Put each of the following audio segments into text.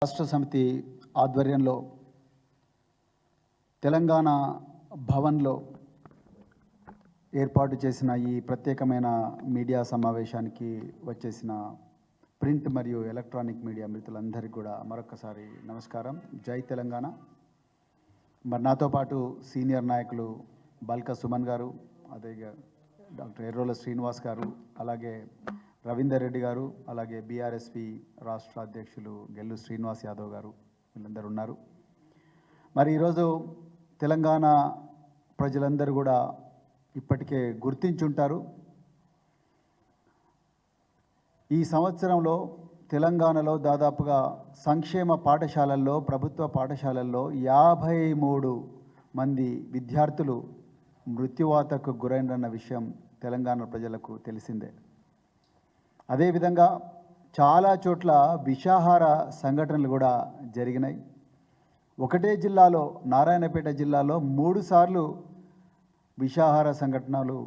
రాష్ట్ర సమితి ఆధ్వర్యంలో తెలంగాణ భవన్లో ఏర్పాటు చేసిన ఈ ప్రత్యేకమైన మీడియా సమావేశానికి వచ్చేసిన ప్రింట్ మరియు ఎలక్ట్రానిక్ మీడియా మిత్రులందరికీ కూడా మరొకసారి నమస్కారం. జై తెలంగాణ. మరి నాతో పాటు సీనియర్ నాయకులు బల్క సుమన్ గారు, అదే డాక్టర్ ఎర్రోల శ్రీనివాస్ గారు, అలాగే రవీందర్ రెడ్డి గారు, అలాగే బీఆర్ఎస్పీ రాష్ట్ర అధ్యక్షులు గెల్లు శ్రీనివాస్ యాదవ్ గారు, వీళ్ళందరూ ఉన్నారు. మరి ఈరోజు తెలంగాణ ప్రజలందరూ కూడా ఇప్పటికే గుర్తించుంటారు. ఈ సంవత్సరంలో తెలంగాణలో దాదాపుగా సంక్షేమ పాఠశాలల్లో, ప్రభుత్వ పాఠశాలల్లో 53 మంది విద్యార్థులు మృత్యువాతకు గురైన విషయం తెలంగాణ ప్రజలకు తెలిసిందే. అదేవిధంగా చాలా చోట్ల విషాహార సంఘటనలు కూడా జరిగినాయి. ఒకటే జిల్లాలో, నారాయణపేట జిల్లాలో 3 సార్లు విషాహార సంఘటనలు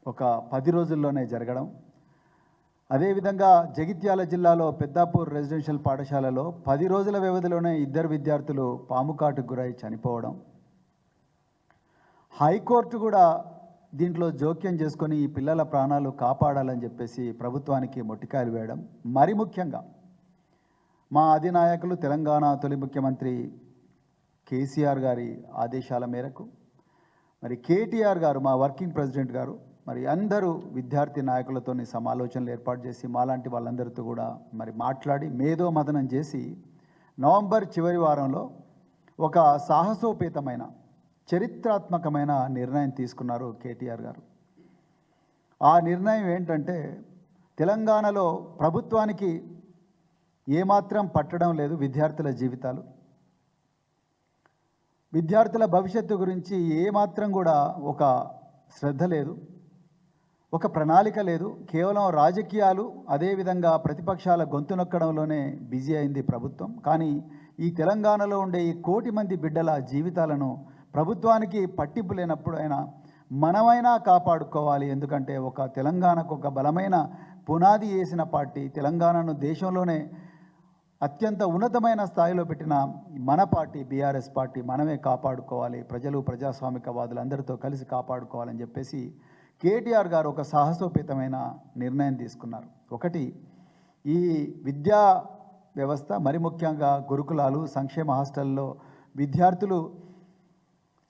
ఒక 10 రోజుల్లోనే జరగడం. అదేవిధంగా జగిత్యాల జిల్లాలో పెద్దాపూర్ రెసిడెన్షియల్ పాఠశాలలో 10 రోజుల వ్యవధిలోనే 2 విద్యార్థులు పాము కాటుకు గురై చనిపోవడం. హైకోర్టు కూడా దీంట్లో జోక్యం చేసుకొని ఈ పిల్లల ప్రాణాలు కాపాడాలని చెప్పేసి ప్రభుత్వానికి మొట్టికాయలు వేయడం. మరి ముఖ్యంగా మా అధినాయకులు తెలంగాణ తొలి ముఖ్యమంత్రి కేసీఆర్ గారి ఆదేశాల మేరకు మరి కేటీఆర్ గారు, మా వర్కింగ్ ప్రెసిడెంట్ గారు, మరి అందరూ విద్యార్థి నాయకులతో సమాలోచనలు ఏర్పాటు చేసి మాలాంటి వాళ్ళందరితో కూడా మరి మాట్లాడి మేధో మథనం చేసి నవంబర్ చివరి వారంలో ఒక సాహసోపేతమైన చరిత్రాత్మకమైన నిర్ణయం తీసుకున్నారు కేటీఆర్ గారు. ఆ నిర్ణయం ఏంటంటే, తెలంగాణలో ప్రభుత్వానికి ఏమాత్రం పట్టడం లేదు విద్యార్థుల జీవితాలు, విద్యార్థుల భవిష్యత్తు గురించి ఏమాత్రం కూడా ఒక శ్రద్ధ లేదు, ఒక ప్రణాళిక లేదు. కేవలం రాజకీయాలు, అదేవిధంగా ప్రతిపక్షాల గొంతు నొక్కడంలోనే బిజీ అయింది ప్రభుత్వం. కానీ ఈ తెలంగాణలో ఉండే ఈ 1 కోటి మంది బిడ్డల జీవితాలను ప్రభుత్వానికి పట్టింపు లేనప్పుడు అయినా మనమైనా కాపాడుకోవాలి. ఎందుకంటే ఒక తెలంగాణకు ఒక బలమైన పునాది వేసిన పార్టీ, తెలంగాణను దేశంలోనే అత్యంత ఉన్నతమైన స్థాయిలో పెట్టిన మన పార్టీ బీఆర్ఎస్ పార్టీ, మనమే కాపాడుకోవాలి, ప్రజలు ప్రజాస్వామికవాదులు అందరితో కలిసి కాపాడుకోవాలని చెప్పేసి కేటీఆర్ గారు ఒక సాహసోపేతమైన నిర్ణయం తీసుకున్నారు. ఒకటి, ఈ విద్యా వ్యవస్థ, మరి ముఖ్యంగా గురుకులాలు, సంక్షేమ హాస్టల్లో విద్యార్థులు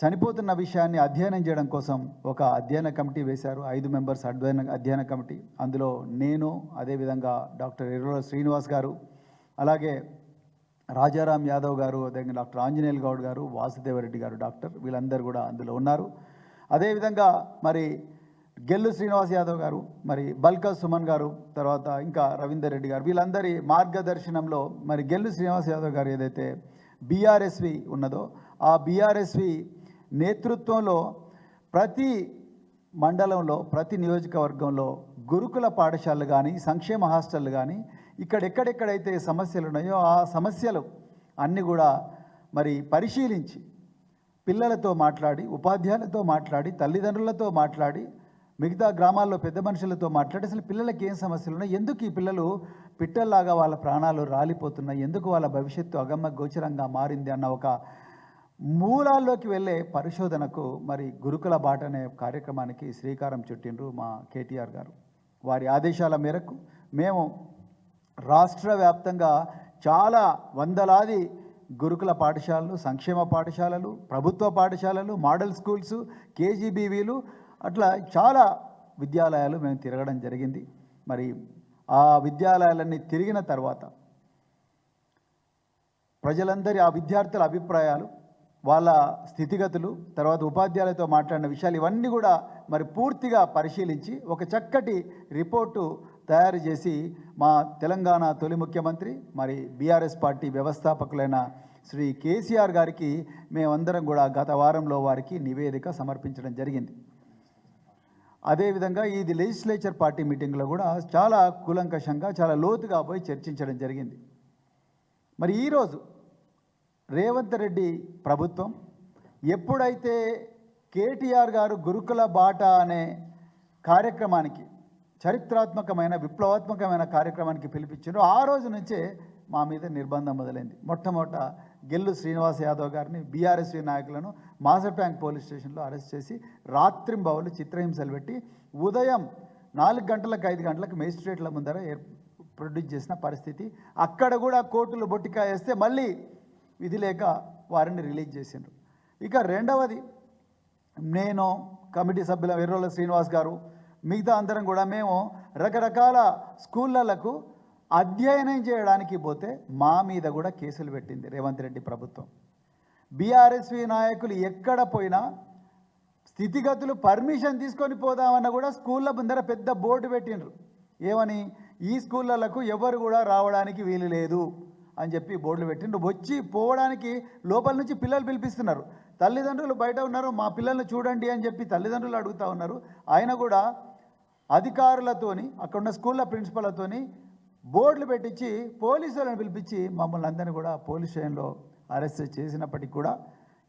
చనిపోతున్న విషయాన్ని అధ్యయనం చేయడం కోసం ఒక అధ్యయన కమిటీ వేశారు. 5 మెంబర్స్ అధ్యయన కమిటీ. అందులో నేను, అదేవిధంగా డాక్టర్ ఎర్రోల శ్రీనివాస్ గారు, అలాగే రాజారాం యాదవ్ గారు, అదే డాక్టర్ ఆంజనేయుల్ గౌడ్ గారు, వాసుదేవరెడ్డి గారు డాక్టర్, వీళ్ళందరూ కూడా అందులో ఉన్నారు. అదేవిధంగా మరి గెల్లు శ్రీనివాస్ యాదవ్ గారు, మరి బల్క సుమన్ గారు, తర్వాత ఇంకా రవీందర్ రెడ్డి గారు, వీళ్ళందరి మార్గదర్శనంలో మరి గెల్లు శ్రీనివాస్ యాదవ్ గారు ఏదైతే బీఆర్ఎస్వి ఉన్నదో ఆ బీఆర్ఎస్వి నేతృత్వంలో ప్రతి మండలంలో, ప్రతి నియోజకవర్గంలో గురుకుల పాఠశాలలు కానీ, సంక్షేమ హాస్టళ్ళు కానీ, ఎక్కడెక్కడైతే సమస్యలు ఉన్నాయో ఆ సమస్యలు అన్నీ కూడా మరి పరిశీలించి పిల్లలతో మాట్లాడి, ఉపాధ్యాయులతో మాట్లాడి, తల్లిదండ్రులతో మాట్లాడి, మిగతా గ్రామాల్లో పెద్ద మనుషులతో మాట్లాడి అసలు పిల్లలకి ఏం సమస్యలు ఉన్నాయి, ఎందుకు ఈ పిల్లలు పిట్టల్లాగా వాళ్ళ ప్రాణాలు రాలిపోతున్నాయి, ఎందుకు వాళ్ళ భవిష్యత్తు అగమ్య గోచరంగా మారింది అన్న ఒక మూలాల్లోకి వెళ్ళే పరిశోధనకు మరి గురుకుల బాట అనే కార్యక్రమానికి శ్రీకారం చుట్టిండ్రు మా కేటీఆర్ గారు. వారి ఆదేశాల మేరకు మేము రాష్ట్ర వ్యాప్తంగా చాలా వందలాది గురుకుల పాఠశాలలు, సంక్షేమ పాఠశాలలు, ప్రభుత్వ పాఠశాలలు, మోడల్ స్కూల్స్, కేజీబీవీలు, అట్లా చాలా విద్యాలయాలు మేము తిరగడం జరిగింది. మరి ఆ విద్యాలయాలన్నీ తిరిగిన తర్వాత ప్రజలందరి, ఆ విద్యార్థుల అభిప్రాయాలు, వాళ్ళ స్థితిగతులు, తర్వాత ఉపాధ్యాయులతో మాట్లాడిన విషయాలు ఇవన్నీ కూడా మరి పూర్తిగా పరిశీలించి ఒక చక్కటి రిపోర్టు తయారు చేసి మా తెలంగాణ తొలి ముఖ్యమంత్రి, మరి బీఆర్ఎస్ పార్టీ వ్యవస్థాపకులైన శ్రీ కేసీఆర్ గారికి మేమందరం కూడా గత వారంలో వారికి నివేదిక సమర్పించడం జరిగింది. అదేవిధంగా ఇది లెజిస్లేచర్ పార్టీ మీటింగ్లో కూడా చాలా కూలంకషంగా, చాలా లోతుగా పోయి చర్చించడం జరిగింది. మరి ఈరోజు రేవంత్ రెడ్డి ప్రభుత్వం ఎప్పుడైతే కేటీఆర్ గారు గురుకుల బాట అనే కార్యక్రమానికి చరిత్రాత్మకమైన విప్లవాత్మకమైన కార్యక్రమానికి పిలిపించారు. ఆ రోజు నుంచే మా మీద నిర్బంధం మొదలైంది. మొట్టమొదట గెల్లు శ్రీనివాస్ యాదవ్ గారిని బీఆర్ఎస్వి నాయకులను మాజర్ ట్యాంక్ పోలీస్ స్టేషన్లో అరెస్ట్ చేసి రాత్రింబవళ్ళు చిత్రహింసలు పెట్టి ఉదయం 4 గంటలకు 5 గంటలకు మేజిస్ట్రేట్ల ముందర ప్రొడ్యూస్ చేసిన పరిస్థితి. అక్కడ కూడా కోర్టులు బొట్టికాయ వేస్తే మళ్ళీ విధి లేక వారిని రిలీజ్ చేసిండ్రు. ఇక రెండవది, నేను కమిటీ సభ్యుల ఎర్రోల శ్రీనివాస్ గారు మిగతా అందరం కూడా మేము రకరకాల స్కూళ్ళకు అధ్యయనం చేయడానికి పోతే మా మీద కూడా కేసులు పెట్టింది రేవంత్ రెడ్డి ప్రభుత్వం. బీఆర్ఎస్వి నాయకులు ఎక్కడ పోయినా స్థితిగతులు పర్మిషన్ తీసుకొని పోదామన్న కూడా స్కూళ్ళ ముందర పెద్ద బోర్డు పెట్టిండ్రు. ఏమని, ఈ స్కూళ్ళకు ఎవరు కూడా రావడానికి వీలు లేదు అని చెప్పి బోర్డులు పెట్టిండ్రు. వచ్చి పోవడానికి లోపల నుంచి పిల్లలు పిలిపిస్తున్నారు. తల్లిదండ్రులు బయట ఉన్నారు, మా పిల్లల్ని చూడండి అని చెప్పి తల్లిదండ్రులు అడుగుతూ ఉన్నారు. ఆయన కూడా అధికారులతోని అక్కడున్న స్కూళ్ళ ప్రిన్సిపల్తోని బోర్డులు పెట్టించి పోలీసులను పిలిపించి మమ్మల్ని అందరినీ కూడా పోలీస్ స్టేషన్లో అరెస్ట్ చేసినప్పటికీ కూడా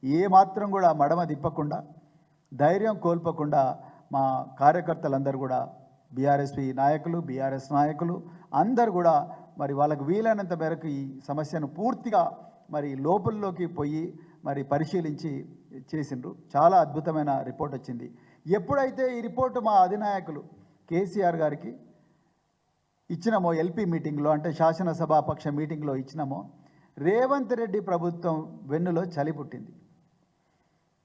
ఏమాత్రం కూడా మడమ తిప్పకుండా ధైర్యం కోల్పోకుండా మా కార్యకర్తలందరూ కూడా బీఆర్ఎస్పీ నాయకులు, బీఆర్ఎస్ నాయకులు అందరు కూడా మరి వాళ్ళకు వీలైనంత మేరకు ఈ సమస్యను పూర్తిగా మరి లోపల్లోకి పోయి మరి పరిశీలించి చేసిండ్రు. చాలా అద్భుతమైన రిపోర్ట్ వచ్చింది. ఎప్పుడైతే ఈ రిపోర్టు మా అధినాయకులు కేసీఆర్ గారికి ఇచ్చినామో, ఎల్పీ మీటింగ్లో అంటే శాసనసభాపక్ష మీటింగ్లో ఇచ్చినామో, రేవంత్ రెడ్డి ప్రభుత్వం వెన్నులో చలి పుట్టింది.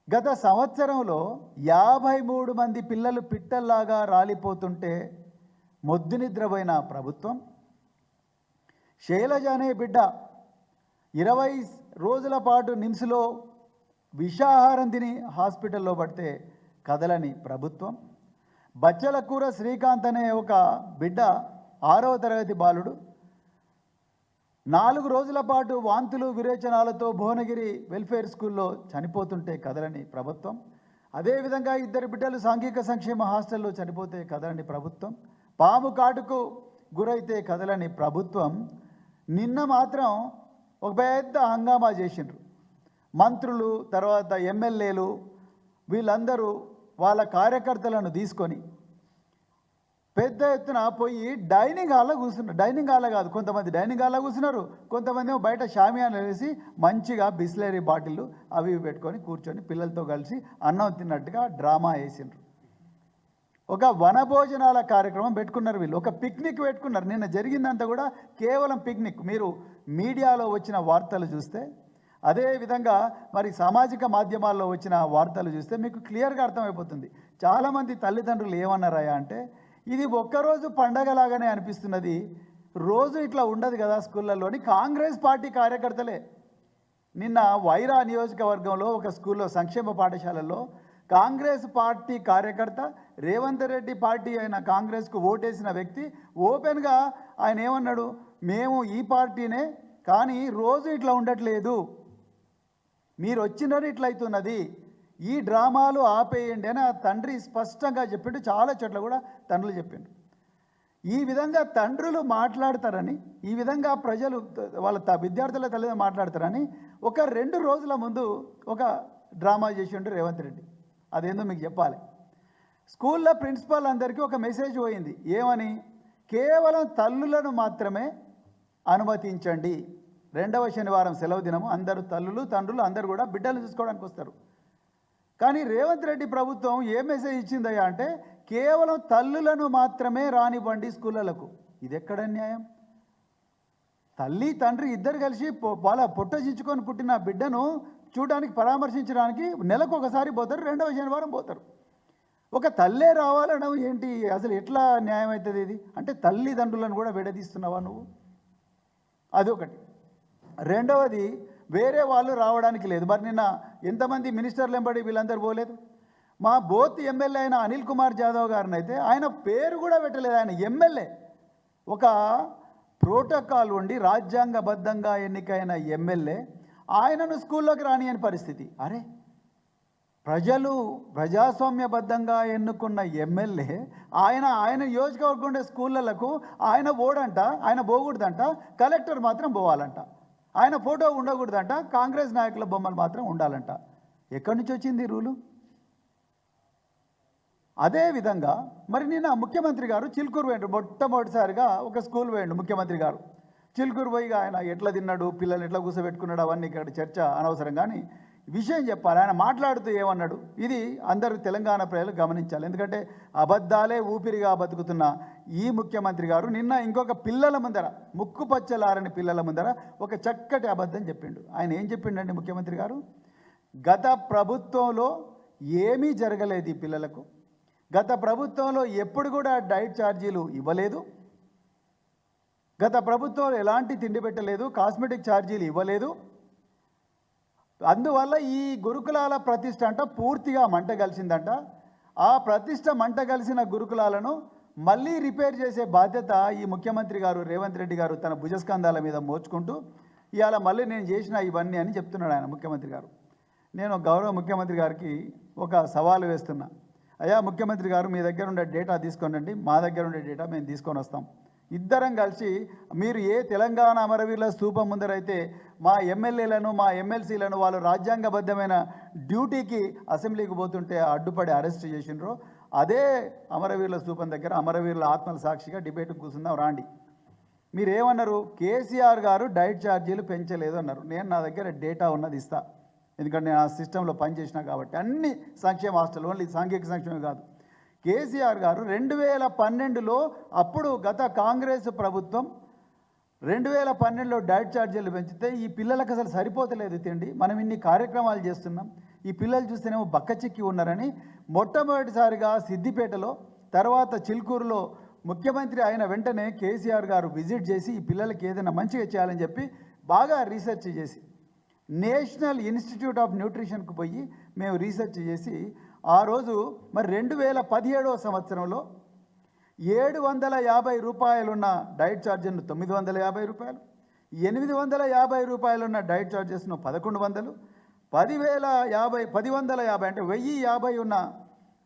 గత సంవత్సరంలో 53 మంది పిల్లలు పిట్టల్లాగా రాలిపోతుంటే మొద్దు నిద్రపోయిన ప్రభుత్వం, శైలజ అనే బిడ్డ 20 రోజుల పాటు నిమ్స్లో విషాహారం తిని హాస్పిటల్లో పడితే కదలని ప్రభుత్వం, బచ్చలకూర శ్రీకాంత్ అనే ఒక బిడ్డ 6వ తరగతి బాలుడు 4 రోజుల పాటు వాంతులు విరేచనాలతో భువనగిరి వెల్ఫేర్ స్కూల్లో చనిపోతుంటే కదలని ప్రభుత్వం, అదేవిధంగా 2 బిడ్డలు సాంఘిక సంక్షేమ హాస్టల్లో చనిపోతే కదలని ప్రభుత్వం, పాము కాటుకు గురైతే కదలని ప్రభుత్వం నిన్న మాత్రం ఒక పెద్ద హంగామా చేసిండ్రు. మంత్రులు, తర్వాత ఎమ్మెల్యేలు వీళ్ళందరూ వాళ్ళ కార్యకర్తలను తీసుకొని పెద్ద ఎత్తున పోయి డైనింగ్ హాల్లో కూర్చున్నారు. డైనింగ్ హాల్లో కాదు, కొంతమంది డైనింగ్ హాల్లో కూర్చున్నారు, కొంతమంది ఏమో బయట షామియానా వేసి మంచిగా బిస్లరీ బాటిళ్ళు అవి పెట్టుకొని కూర్చొని పిల్లలతో కలిసి అన్నం తిన్నట్టుగా డ్రామా వేసిండ్రు. ఒక వనభోజనాల కార్యక్రమం పెట్టుకున్నారు వీళ్ళు, ఒక పిక్నిక్ పెట్టుకున్నారు. నిన్న జరిగిందంతా కూడా కేవలం పిక్నిక్. మీరు మీడియాలో వచ్చిన వార్తలు చూస్తే, అదేవిధంగా మరి సామాజిక మాధ్యమాల్లో వచ్చిన వార్తలు చూస్తే మీకు క్లియర్గా అర్థమైపోతుంది. చాలామంది తల్లిదండ్రులు ఏమన్నారయ్యా అంటే, ఇది ఒక్కరోజు పండగలాగానే అనిపిస్తున్నది, రోజు ఇట్లా ఉండదు కదా స్కూళ్ళల్లోని. కాంగ్రెస్ పార్టీ కార్యకర్తలే నిన్న వైరా నియోజకవర్గంలో ఒక స్కూల్లో, సంక్షేమ పాఠశాలల్లో కాంగ్రెస్ పార్టీ కార్యకర్త, రేవంత్ రెడ్డి పార్టీ అయిన కాంగ్రెస్కు ఓటేసిన వ్యక్తి ఓపెన్గా ఆయన ఏమన్నాడు, మేము ఈ పార్టీనే కానీ రోజు ఇట్లా ఉండట్లేదు, మీరు వచ్చినది ఇట్లయితున్నది, ఈ డ్రామాలు ఆపేయండి అని ఆ తండ్రి స్పష్టంగా చెప్పిండు. చాలా చోట్ల కూడా తండ్రులు చెప్పిండు. ఈ విధంగా తండ్రులు మాట్లాడతారని, ఈ విధంగా ప్రజలు వాళ్ళ విద్యార్థుల తల్లిదండ్రులు మాట్లాడతారని ఒక 2 రోజుల ముందు ఒక డ్రామా చేసిండు రేవంత్ రెడ్డి. అదేందో మీకు చెప్పాలి. స్కూల్లో ప్రిన్సిపాల్ అందరికీ ఒక మెసేజ్ పోయింది. ఏమని, కేవలం తల్లులను మాత్రమే అనుమతించండి, 2వ శనివారం సెలవు దినము, అందరూ తల్లులు తండ్రులు అందరూ కూడా బిడ్డలు చూసుకోవడానికి వస్తారు. కానీ రేవంత్ రెడ్డి ప్రభుత్వం ఏ మెసేజ్ ఇచ్చిందయ్యా అంటే, కేవలం తల్లులను మాత్రమే రానివ్వండి స్కూళ్ళకు. ఇది ఎక్కడ న్యాయం? తల్లి తండ్రి ఇద్దరు కలిసి వాళ్ళ పొట్ట చించుకొని పుట్టిన బిడ్డను చూడడానికి, పరామర్శించడానికి నెలకు ఒకసారి పోతారు, 2వ శనివారం పోతారు. ఒక తల్లే రావాలనడం ఏంటి? అసలు ఎట్లా న్యాయం అవుతుంది ఇది? అంటే తల్లిదండ్రులను కూడా విడదీస్తున్నావా నువ్వు? అదొకటి. రెండవది, వేరే వాళ్ళు రావడానికి లేదు. మరి నిన్న ఎంతమంది మినిస్టర్లు ఎంబడి వీళ్ళందరూ పోలేదు? మా బోత్ ఎమ్మెల్యే అయిన అనిల్ కుమార్ జాదవ్ గారిని అయితే ఆయన పేరు కూడా పెట్టలేదు. ఆయన ఎమ్మెల్యే, ఒక ప్రోటోకాల్ ఉండి రాజ్యాంగబద్ధంగా ఎన్నికైన ఎమ్మెల్యే, ఆయనను స్కూల్లోకి రానియని పరిస్థితి. అరే, ప్రజలు ప్రజాస్వామ్యబద్ధంగా ఎన్నుకున్న ఎమ్మెల్యే ఆయన నియోజకవర్గం ఉండే స్కూళ్ళకు ఆయన ఓడంట, ఆయన పోకూడదంట, కలెక్టర్ మాత్రం పోవాలంట, ఆయన ఫోటో ఉండకూడదంట, కాంగ్రెస్ నాయకుల బొమ్మలు మాత్రం ఉండాలంట. ఎక్కడి నుంచి వచ్చింది ఈ రూలు? అదేవిధంగా మరి నిన్న ముఖ్యమంత్రి గారు చిలుకూరు వేయండు, మొట్టమొదటిసారిగా ఒక స్కూల్ వేయండు ముఖ్యమంత్రి గారు. చిలుకూరు పోయి ఆయన ఎట్లా తిన్నాడు, పిల్లల్ని ఎట్లా కూర్చోబెట్టుకున్నాడు, అవన్నీ ఇక్కడ చర్చ అనవసరం. కానీ విషయం చెప్పాలి. ఆయన మాట్లాడుతూ ఏమన్నాడు, ఇది అందరూ తెలంగాణ ప్రజలు గమనించాలి. ఎందుకంటే అబద్ధాలే ఊపిరిగా బతుకుతున్న ఈ ముఖ్యమంత్రి గారు నిన్న ఇంకొక పిల్లల ముందర, ముక్కు పచ్చలారని పిల్లల ముందర ఒక చక్కటి అబద్ధం చెప్పిండు. ఆయన ఏం చెప్పిండండి ముఖ్యమంత్రి గారు? గత ప్రభుత్వంలో ఏమీ జరగలేదు ఈ పిల్లలకు, గత ప్రభుత్వంలో ఎప్పుడు కూడా డైట్ ఛార్జీలు ఇవ్వలేదు, గత ప్రభుత్వంలో ఎలాంటి తిండి పెట్టలేదు, కాస్మెటిక్ ఛార్జీలు ఇవ్వలేదు, అందువల్ల ఈ గురుకులాల ప్రతిష్ట అంట పూర్తిగా మంట కలిసిందంట. ఆ ప్రతిష్ట మంట కలిసిన గురుకులాలను మళ్ళీ రిపేర్ చేసే బాధ్యత ఈ ముఖ్యమంత్రి గారు రేవంత్ రెడ్డి గారు తన భుజస్కంధాల మీద మోచుకుంటూ ఇవాళ మళ్ళీ నేను చేసిన ఇవన్నీ అని చెప్తున్నాడు ఆయన ముఖ్యమంత్రి గారు. నేను గౌరవ ముఖ్యమంత్రి గారికి ఒక సవాలు వేస్తున్నా. అయ్యా ముఖ్యమంత్రి గారు, మీ దగ్గర ఉండే డేటా తీసుకోనండి, మా దగ్గర ఉండే డేటా మేము తీసుకొని వస్తాం. ఇద్దరం కలిసి మీరు ఏ తెలంగాణ అమరవీరుల స్తూపం ముందరైతే మా ఎమ్మెల్యేలను, మా ఎమ్మెల్సీలను వాళ్ళు రాజ్యాంగబద్ధమైన డ్యూటీకి అసెంబ్లీకి పోతుంటే అడ్డుపడి అరెస్ట్ చేసినారో, అదే అమరవీరుల స్తూపం దగ్గర అమరవీరుల ఆత్మల సాక్షిగా డిబేట్కి కూర్చుందాం రాండి. మీరు ఏమన్నారు? కేసీఆర్ గారు డైట్ ఛార్జీలు పెంచలేదు అన్నారు. నేను నా దగ్గర డేటా ఉన్నది ఇస్తా, ఎందుకంటే నేను ఆ సిస్టంలో పనిచేసినా కాబట్టి. అన్ని సంక్షేమ హాస్టల్, ఓన్లీ సాంఘిక సంక్షేమం కాదు. కేసీఆర్ గారు 2012లో అప్పుడు గత కాంగ్రెస్ ప్రభుత్వం 2012లో డైట్ ఛార్జీలు పెంచితే ఈ పిల్లలకు అసలు సరిపోతలేదు తిండి, మనం ఇన్ని కార్యక్రమాలు చేస్తున్నాం, ఈ పిల్లలు చూస్తేనేమో బక్కచిక్కి ఉన్నారని మొట్టమొదటిసారిగా సిద్దిపేటలో, తర్వాత చిలుకూరులో ముఖ్యమంత్రి అయిన వెంటనే కేసీఆర్ గారు విజిట్ చేసి ఈ పిల్లలకి ఏదైనా మంచిగా చేయాలని చెప్పి బాగా రీసెర్చ్ చేసి నేషనల్ ఇన్స్టిట్యూట్ ఆఫ్ న్యూట్రిషన్కు పోయి మేము రీసెర్చ్ చేసి ఆ రోజు మరి 2017వ సంవత్సరంలో 750 రూపాయలున్న డైట్ ఛార్జీను 950 రూపాయలు, 850 రూపాయలున్న డైట్ ఛార్జెస్ను 1100, 1050 అంటే 1050 ఉన్న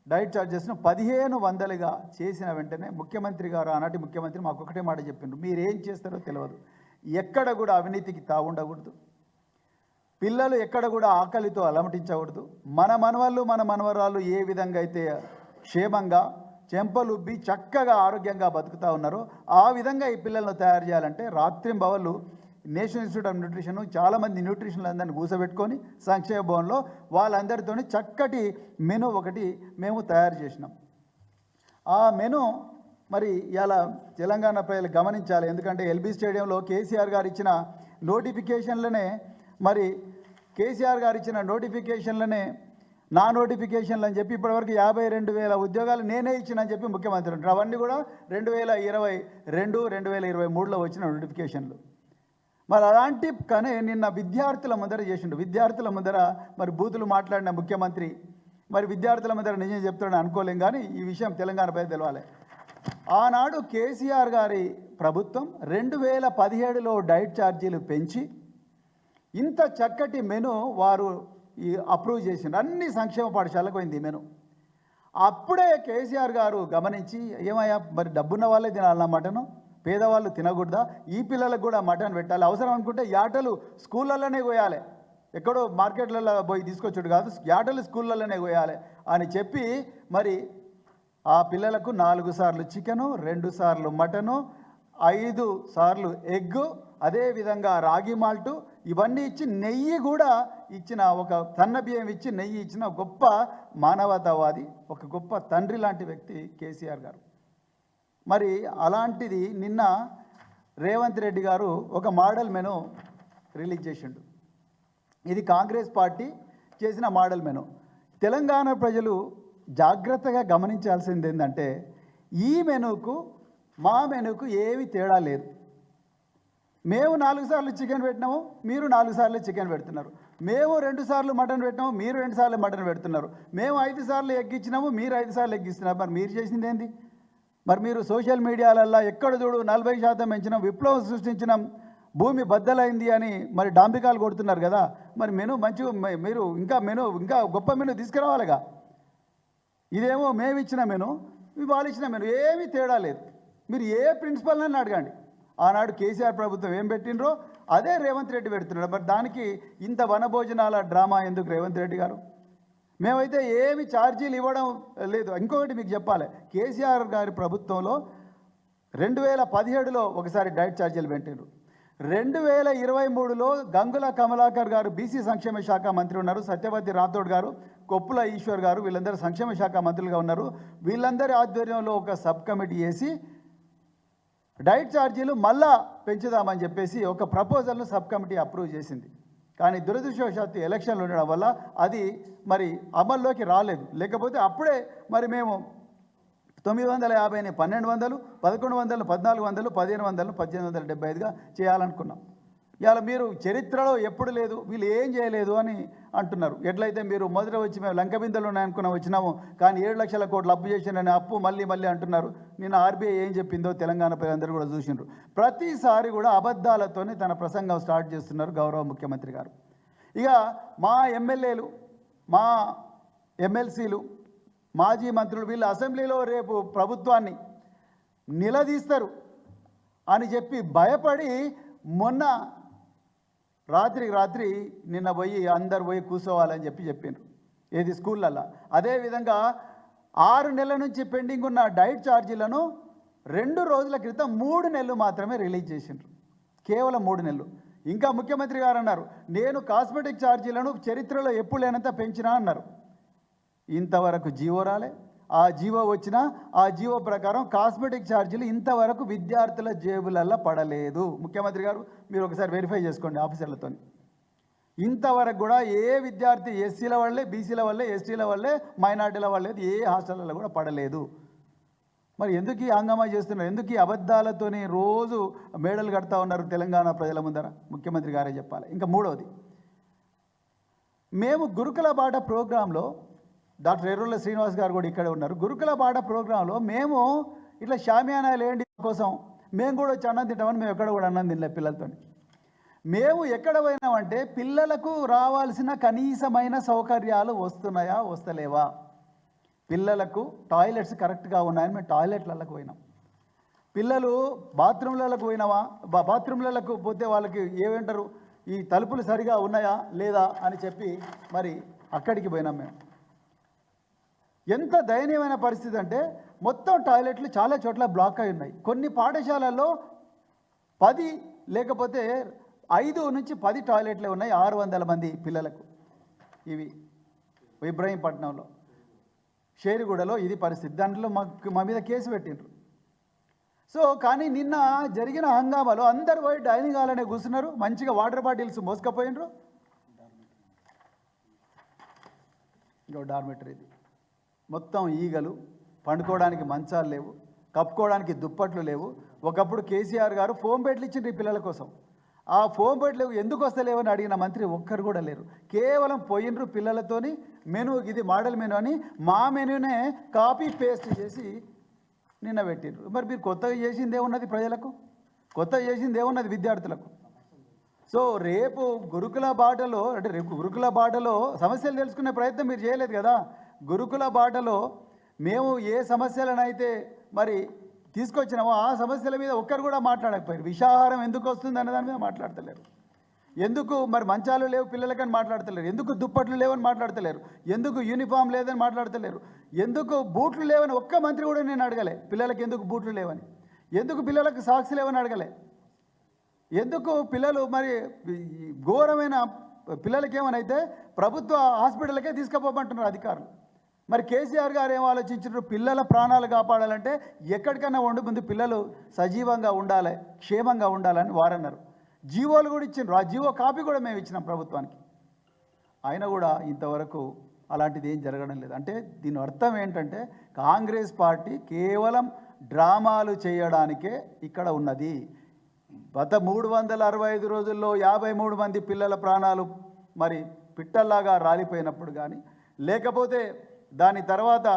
డైట్ ఛార్జెస్ను 1500గా చేసిన వెంటనే ముఖ్యమంత్రి గారు, ఆనాటి ముఖ్యమంత్రి మాకు ఒకటే మాట చెప్పిండ్రు, మీరు ఏం చేస్తారో తెలియదు, ఎక్కడ కూడా అవినీతికి తావుండకూడదు, పిల్లలు ఎక్కడ కూడా ఆకలితో అలమటించకూడదు, మన మనవాళ్ళు మన మనవరాళ్ళు ఏ విధంగా అయితే క్షేమంగా చెంపలుబ్బి చక్కగా ఆరోగ్యంగా బతుకుతూ ఉన్నారో ఆ విధంగా ఈ పిల్లలను తయారు చేయాలంటే రాత్రింబవళ్ళు నేషనల్ ఇన్స్టిట్యూట్ ఆఫ్ న్యూట్రిషన్ చాలామంది న్యూట్రిషన్లు అందరినీ కూసబెట్టుకొని సంక్షేమ భవన్లో వాళ్ళందరితో చక్కటి మెను ఒకటి మేము తయారు చేసినాం. ఆ మెను మరి ఇలా తెలంగాణ ప్రజలు గమనించాలి. ఎందుకంటే ఎల్బీ స్టేడియంలో కేసీఆర్ గారు ఇచ్చిన నోటిఫికేషన్లనే, మరి కేసీఆర్ గారు ఇచ్చిన నోటిఫికేషన్లనే నా నోటిఫికేషన్లు అని చెప్పి ఇప్పటివరకు 52,000 ఉద్యోగాలు నేనే ఇచ్చినని చెప్పి ముఖ్యమంత్రి అంటారు. అవన్నీ కూడా 2022, 2023లో వచ్చిన నోటిఫికేషన్లు. మరి అలాంటి కానీ నిన్న విద్యార్థుల ముందర చేసిండు. విద్యార్థుల ముందర మరి బూతులు మాట్లాడిన ముఖ్యమంత్రి మరి విద్యార్థుల ముందర నిజం చెప్తాడని అనుకోలేం. కానీ ఈ విషయం తెలంగాణపై తెలవాలి. ఆనాడు కేసీఆర్ గారి ప్రభుత్వం 2017లో డైట్ ఛార్జీలు పెంచి ఇంత చక్కటి మెను వారు అప్రూవ్ చేసిండ్రు. అన్ని సంక్షేమ పాఠశాలకు పోయింది ఈ మెను. అప్పుడే కేసీఆర్ గారు గమనించి, ఏమయ్యా మరి డబ్బున్న వాళ్ళే తినాలన్నా మటను, పేదవాళ్ళు తినకూడదా, ఈ పిల్లలకు కూడా మటన్ పెట్టాలి, అవసరం అనుకుంటే యాటలు స్కూళ్ళల్లోనే కోయాలి, ఎక్కడో మార్కెట్లలో పోయి తీసుకొచ్చాడు కాదు, యాటలు స్కూళ్ళల్లోనే కోయాలి అని చెప్పి మరి ఆ పిల్లలకు 4 సార్లు చికెను, 2 సార్లు మటను, 5 సార్లు ఎగ్గు, అదేవిధంగా రాగి మాల్టు ఇవన్నీ ఇచ్చి నెయ్యి కూడా ఇచ్చిన, ఒక సన్న బియ్యం ఇచ్చి నెయ్యి ఇచ్చిన గొప్ప మానవతావాది, ఒక గొప్ప తండ్రి లాంటి వ్యక్తి కేసీఆర్ గారు. మరి అలాంటిది నిన్న రేవంత్ రెడ్డి గారు ఒక మోడల్ మెను రిలీజ్ చేసిండు. ఇది కాంగ్రెస్ పార్టీ చేసిన మోడల్ మెను. తెలంగాణ ప్రజలు జాగ్రత్తగా గమనించాల్సింది ఏంటంటే ఈ మెనుకు మా మెనుకు ఏమి తేడా లేదు. మేము 4 సార్లు చికెన్ పెట్టినాము, మీరు 4 సార్లు చికెన్ పెడుతున్నారు. మేము 2 సార్లు మటన్ పెట్టినాము, మీరు 2 సార్లు మటన్ పెడుతున్నారు. మేము 5 సార్లు ఎగ్ ఇచ్చినాము, మీరు 5 సార్లు ఎగ్ ఇస్తున్నారు. మరి మీరు చేసింది ఏంది? మరి మీరు సోషల్ మీడియాలల్లో ఎక్కడ చూడు 40% పెంచినాం, విప్లవం సృష్టించినాం, భూమి బద్దలైంది అని మరి డాంబికాలు కొడుతున్నారు కదా. మరి మెను మంచిగా మీరు ఇంకా గొప్ప మెను తీసుకురావాలిగా. ఇదేమో మేము ఇచ్చిన మెను, వాళ్ళు ఇచ్చిన మెను, ఏమీ తేడా లేదు. మీరు ఏ ప్రిన్సిపల్ అని అడగండి. ఆనాడు కేసీఆర్ ప్రభుత్వం ఏం పెట్టినరో అదే రేవంత్ రెడ్డి పెడుతున్నాడు. మరి దానికి ఇంత వనభోజనాల డ్రామా ఎందుకు రేవంత్ రెడ్డి గారు? మేమైతే ఏమి ఛార్జీలు ఇవ్వడం లేదు. ఇంకొకటి మీకు చెప్పాలి, కేసీఆర్ గారి ప్రభుత్వంలో 2017లో ఒకసారి డైట్ ఛార్జీలు పెట్టినారు, 2023లో గంగుల కమలాకర్ గారు బీసీ సంక్షేమ శాఖ మంత్రి ఉన్నారు, సత్యవతి రాథోడ్ గారు, కొప్పుల ఈశ్వర్ గారు వీళ్ళందరూ సంక్షేమ శాఖ మంత్రులుగా ఉన్నారు. వీళ్ళందరి ఆధ్వర్యంలో ఒక సబ్ కమిటీ వేసి డైట్ ఛార్జీలు మళ్ళా పెంచుదామని చెప్పేసి ఒక ప్రపోజల్ను సబ్ కమిటీ అప్రూవ్ చేసింది. కానీ దురదృష్టవశాత్తు ఎలక్షన్లు ఉండడం వల్ల అది మరి అమల్లోకి రాలేదు. లేకపోతే అప్పుడే మరి మేము 950ని 1200, 1100, 1400, 1500, 1875గా చేయాలనుకున్నాం. ఇవాళ మీరు చరిత్రలో ఎప్పుడు లేదు, వీళ్ళు ఏం చేయలేదు అని అంటున్నారు. ఎట్లయితే మీరు మొదట వచ్చి మేము లంక బిందెలు ఉన్నాయనుకున్నాం వచ్చినాము, కానీ 7 లక్షల కోట్లు అప్పు చేసినని అప్పు మళ్ళీ అంటున్నారు. నిన్న ఆర్బీఐ ఏం చెప్పిందో తెలంగాణ ప్రజలందరూ కూడా చూసిండ్రు. ప్రతిసారి కూడా అబద్ధాలతోనే తన ప్రసంగం స్టార్ట్ చేస్తున్నారు గౌరవ ముఖ్యమంత్రి గారు. ఇక మా ఎమ్మెల్యేలు, మా ఎమ్మెల్సీలు, మాజీ మంత్రులు వీళ్ళు అసెంబ్లీలో రేపు ప్రభుత్వాన్ని నిలదీస్తారు అని చెప్పి భయపడి మొన్న రాత్రి నిన్న పోయి అందరు పోయి కూర్చోవాలని చెప్పిండ్రు. ఏది స్కూళ్ళల్లో. అదేవిధంగా 6 నెలల నుంచి పెండింగ్ ఉన్న డైట్ ఛార్జీలను 2 రోజుల క్రితం 3 నెలలు మాత్రమే రిలీజ్ చేసిండ్రు. కేవలం 3 నెలలు. ఇంకా ముఖ్యమంత్రి గారు అన్నారు, నేను కాస్మెటిక్ ఛార్జీలను చరిత్రలో ఎప్పుడు లేనంత పెంచినా అన్నారు. ఇంతవరకు జీవో రాలే. ఆ జీవో వచ్చినా ఆ జీవో ప్రకారం కాస్మెటిక్ ఛార్జీలు ఇంతవరకు విద్యార్థుల జేబులల్లో పడలేదు. ముఖ్యమంత్రి గారు మీరు ఒకసారి వెరిఫై చేసుకోండి ఆఫీసర్లతో. ఇంతవరకు కూడా ఏ విద్యార్థి ఎస్సీల వల్లే, బీసీల వల్లే, ఎస్టీల వల్లే, మైనార్టీల వల్లే ఏ హాస్టళ్లలో కూడా పడలేదు. మరి ఎందుకు ఈ హంగామా చేస్తున్నారు? ఎందుకు ఈ అబద్ధాలతోని రోజు మేడలు కడతా ఉన్నారు తెలంగాణ ప్రజల ముందర? ముఖ్యమంత్రి గారే చెప్పాలి. ఇంకా మూడవది, మేము గురుకుల బాట ప్రోగ్రాంలో, డాక్టర్ ఎర్రుల శ్రీనివాస్ గారు కూడా ఇక్కడే ఉన్నారు, గురుకుల బాట ప్రోగ్రాంలో మేము ఇట్లా షామియానాలు ఏంటి కోసం మేము కూడా వచ్చి అన్నం తింటామని మేము ఎక్కడ కూడా అన్నం తినలే పిల్లలతో. మేము ఎక్కడ పోయినామంటే పిల్లలకు రావాల్సిన కనీసమైన సౌకర్యాలు వస్తున్నాయా వస్తలేవా, పిల్లలకు టాయిలెట్స్ కరెక్ట్గా ఉన్నాయని మేము టాయిలెట్లకు పోయినాం. పిల్లలు బాత్రూమ్లకు పోయినావా, బాత్రూమ్లకు పోతే వాళ్ళకి ఏమంటారు, ఈ తలుపులు సరిగా ఉన్నాయా లేదా అని చెప్పి మరి అక్కడికి పోయినాం మేము. ఎంత దయనీయమైన పరిస్థితి అంటే మొత్తం టాయిలెట్లు చాలా చోట్ల బ్లాక్ అయి ఉన్నాయి. కొన్ని పాఠశాలల్లో 10 లేకపోతే 5 నుంచి 10 టాయిలెట్లే ఉన్నాయి 600 మంది పిల్లలకు. ఇవి ఇబ్రహీంపట్నంలో, షేరిగూడలో ఇది పరిస్థితి. దాంట్లో మా మీద కేసు పెట్టిండ్రు. సో కానీ నిన్న జరిగిన హంగామాలో అందరు పోయి డైనింగ్ హాల్లోనే కూర్చున్నారు, మంచిగా వాటర్ బాటిల్స్ మోసుకపోయినరు. ఇంకో డార్మెటరీ ఇది మొత్తం ఈగలు, పండుకోవడానికి మంచాలు లేవు, కప్పుకోవడానికి దుప్పట్లు లేవు. ఒకప్పుడు కేసీఆర్ గారు ఫోమ్ బెడ్లు ఇచ్చిండ్రు ఈ పిల్లల కోసం. ఆ ఫోమ్ బెడ్లు ఎందుకు వస్తలేవని అడిగిన మంత్రి ఒక్కరు కూడా లేరు. కేవలం పోయినరు పిల్లలతోని మెనూ, ఇది మోడల్ మెనూ అని మా మెనూనే కాపీ పేస్ట్ చేసి నిన్న పెట్టిండ్రు. మరి మీరు కొత్తగా చేసింది ఏమున్నది ప్రజలకు? కొత్తగా చేసింది ఏమున్నది విద్యార్థులకు? సో రేపు గురుకుల బాటలో, అంటే రేపు గురుకుల బాటలో సమస్యలు తెలుసుకునే ప్రయత్నం మీరు చేయలేదు కదా. గురుకుల బాటలో మేము ఏ సమస్యలనైతే మరి తీసుకొచ్చినామో ఆ సమస్యల మీద ఒక్కరు కూడా మాట్లాడకపోయారు. విషాహారం ఎందుకు వస్తుంది అనే దాని మీద మాట్లాడతలేరు. ఎందుకు మరి మంచాలు లేవు పిల్లలకని మాట్లాడతలేరు. ఎందుకు దుప్పట్లు లేవని మాట్లాడతలేరు. ఎందుకు యూనిఫామ్ లేదని మాట్లాడతలేరు. ఎందుకు బూట్లు లేవని ఒక్క మంత్రి కూడా నేను అడగలే. పిల్లలకి ఎందుకు బూట్లు లేవని, ఎందుకు పిల్లలకు సాక్స్ లేవని అడగలే. ఎందుకు పిల్లలు మరి ఘోరమైన పిల్లలకి ఏమనైతే ప్రభుత్వ హాస్పిటల్కే తీసుకుపోమంటున్నారు అధికారులు. మరి కేసీఆర్ గారు ఏం ఆలోచించారు? పిల్లల ప్రాణాలు కాపాడాలంటే ఎక్కడికన్నా ముందు పిల్లలు సజీవంగా ఉండాలి, క్షేమంగా ఉండాలని వారన్నారు. జీవోలు కూడా ఇచ్చిండ్రు. ఆ జీవో కాపీ కూడా మేము ఇచ్చినాం ప్రభుత్వానికి. అయినా కూడా ఇంతవరకు అలాంటిది ఏం జరగడం లేదు. అంటే దీని అర్థం ఏంటంటే కాంగ్రెస్ పార్టీ కేవలం డ్రామాలు చేయడానికే ఇక్కడ ఉన్నది. గత 365 రోజుల్లో 53 మంది పిల్లల ప్రాణాలు మరి పిట్టల్లాగా రాలిపోయినప్పుడు కానీ, లేకపోతే దాని తర్వాత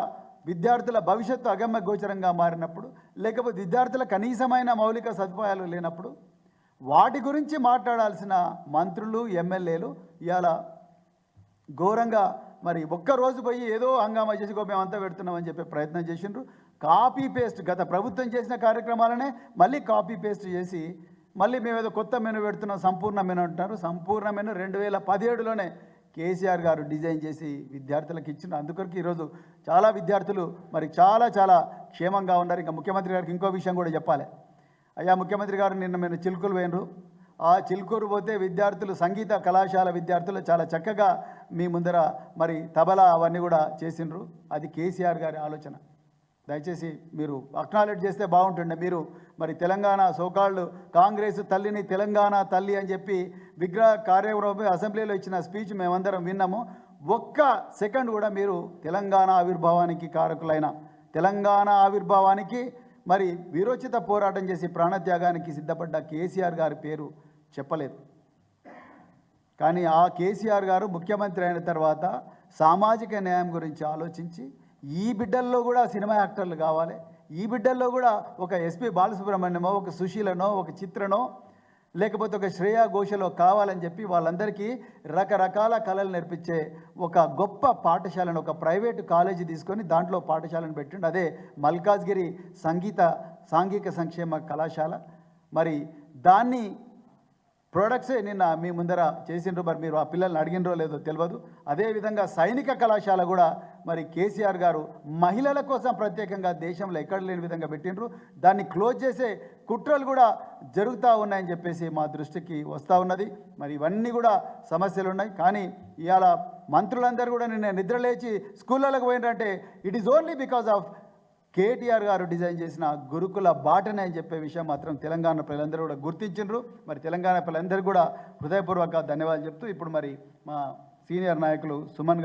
విద్యార్థుల భవిష్యత్తు అగమ్య గోచరంగా మారినప్పుడు, లేకపోతే విద్యార్థుల కనీసమైన మౌలిక సదుపాయాలు లేనప్పుడు వాటి గురించి మాట్లాడాల్సిన మంత్రులు, ఎమ్మెల్యేలు ఇవాళ ఘోరంగా మరి ఒక్కరోజు పోయి ఏదో హంగామా చేసి మేమంతా పెడుతున్నామని చెప్పే ప్రయత్నం చేసిండ్రు. కాపీ పేస్ట్, గత ప్రభుత్వం చేసిన కార్యక్రమాలనే మళ్ళీ కాపీ పేస్ట్ చేసి మళ్ళీ మేము ఏదో కొత్త మెనూ పెడుతున్నాం, సంపూర్ణ మెనూ అంటున్నారు. సంపూర్ణ మెనూ 2017లోనే కేసీఆర్ గారు డిజైన్ చేసి విద్యార్థులకు ఇచ్చిన. అందుకొరకు ఈరోజు చాలా విద్యార్థులు మరి చాలా క్షేమంగా ఉన్నారు. ఇంకా ముఖ్యమంత్రి గారికి ఇంకో విషయం కూడా చెప్పాలి. అయ్యా ముఖ్యమంత్రి గారు, నిన్న మేము చిలుకలు పోయినరు, ఆ చిలుకూరు పోతే విద్యార్థులు సంగీత కళాశాల విద్యార్థులు చాలా చక్కగా మీ ముందర మరి తబలా అవన్నీ కూడా చేసిండ్రు. అది కేసీఆర్ గారి ఆలోచన. దయచేసి మీరు అక్నాలెడ్జ్ చేస్తే బాగుంటుండే. మీరు మరి తెలంగాణ సోకాళ్ళు కాంగ్రెస్ తల్లిని తెలంగాణ తల్లి అని చెప్పి విగ్రహ కార్యక్రమం అసెంబ్లీలో ఇచ్చిన స్పీచ్ మేమందరం విన్నాము. ఒక్క సెకండ్ కూడా మీరు తెలంగాణ ఆవిర్భావానికి కారకులైన తెలంగాణ ఆవిర్భావానికి మరి వీరోచిత పోరాటం చేసి ప్రాణత్యాగానికి సిద్ధపడ్డ కేసీఆర్ గారి పేరు చెప్పలేదు. కానీ ఆ కేసీఆర్ గారు ముఖ్యమంత్రి అయిన తర్వాత సామాజిక న్యాయం గురించి ఆలోచించి ఈ బిడ్డల్లో కూడా సినిమా యాక్టర్లు కావాలి, ఈ బిడ్డల్లో కూడా ఒక ఎస్పి బాలసుబ్రహ్మణ్యమో ఒక సుశీలనో ఒక చిత్రనో లేకపోతే ఒక శ్రేయా ఘోషలో కావాలని చెప్పి వాళ్ళందరికీ రకరకాల కళలు నేర్పించే ఒక గొప్ప పాఠశాలను, ఒక ప్రైవేటు కాలేజీ తీసుకొని దాంట్లో పాఠశాలను పెట్టిండు. అదే మల్కాజ్గిరి సాంఘిక సంక్షేమ కళాశాల. మరి దాన్ని ప్రొడక్ట్సే నిన్న మీ ముందర చేసిండ్రు. మరి మీరు ఆ పిల్లల్ని అడిగినరో లేదో తెలియదు. అదేవిధంగా సైనిక కళాశాల కూడా మరి కేసీఆర్ గారు మహిళల కోసం ప్రత్యేకంగా దేశంలో ఎక్కడ లేని విధంగా పెట్టిండ్రు. దాన్ని క్లోజ్ చేసే కుట్రలు కూడా జరుగుతూ ఉన్నాయని చెప్పేసి మా దృష్టికి వస్తూ ఉన్నది. మరి ఇవన్నీ కూడా సమస్యలు ఉన్నాయి. కానీ ఇవాళ మంత్రులందరూ కూడా నిన్న నిద్రలేచి స్కూళ్ళకు పోయినారంటే it is only because of KTR గారు డిజైన్ చేసిన గురుకుల బాటనే అని చెప్పే విషయం మాత్రం తెలంగాణ ప్రజలందరూ కూడా గుర్తించిండ్రు. మరి తెలంగాణ ప్రజలందరూ కూడా హృదయపూర్వక ధన్యవాదాలు చెప్తూ ఇప్పుడు మరి మా సీనియర్ నాయకులు సుమన్ గారు